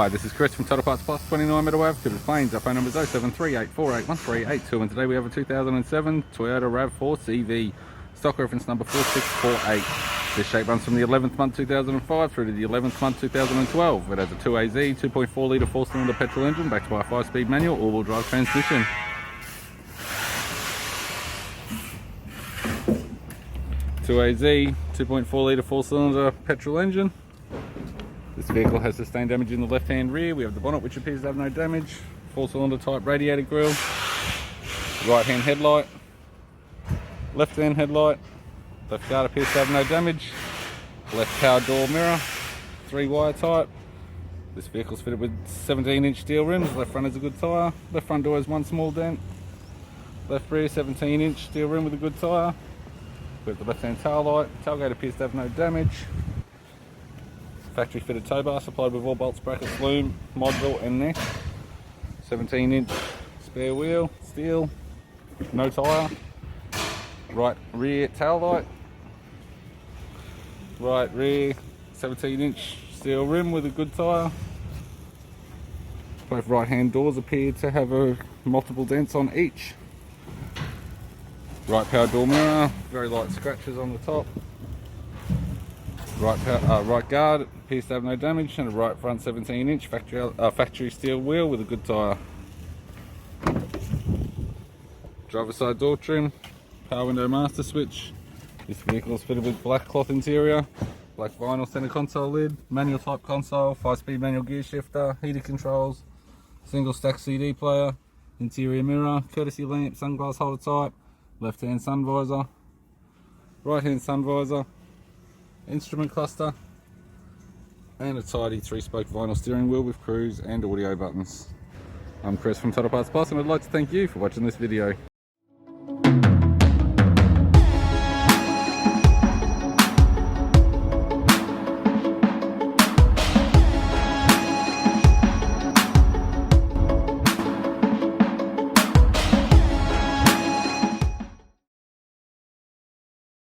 Hi, this is Chris from Toyota Parts Plus 29 Meadow Ave, Tibbetts Plains. Our phone number is 0738481382, and today we have a 2007 Toyota RAV4 CV, stock reference number 4648. This shape runs from the 11th month 2005 through to the 11th month 2012. It has a 2AZ 2.4 litre 4-cylinder petrol engine backed by a 5-speed manual all-wheel drive transmission. AZ 2.4 litre 4-cylinder petrol engine. This vehicle has sustained damage in the left-hand rear. We have the bonnet, which appears to have no damage. 4-cylinder type radiator grille. Right-hand headlight. Left-hand headlight. Left guard appears to have no damage. Left power door mirror. 3-wire type. This vehicle is fitted with 17-inch steel rims. Left front has a good tyre. Left front door has one small dent. Left rear 17-inch steel rim with a good tyre. We have the left-hand tail light. Tailgate appears to have no damage. Factory fitted tow bar supplied with all bolts, brackets, loom, module and neck. 17-inch spare wheel, steel, no tyre. Right rear tail light. Right rear 17-inch steel rim with a good tyre. Both right-hand doors appear to have multiple dents on each. Right power door mirror, very light scratches on the top. Right guard appears to have no damage, and a right front 17-inch factory steel wheel with a good tyre. Driver side door trim, power window master switch. This vehicle is fitted with black cloth interior, black vinyl center console lid, manual type console, 5-speed manual gear shifter, heated controls, single stack CD player, interior mirror, courtesy lamp, sunglass holder type, left hand sun visor, right hand sun visor, instrument cluster, and a tidy 3-spoke vinyl steering wheel with cruise and audio buttons. I'm Chris from Toyota Parts Plus, and I'd like to thank you for watching this video.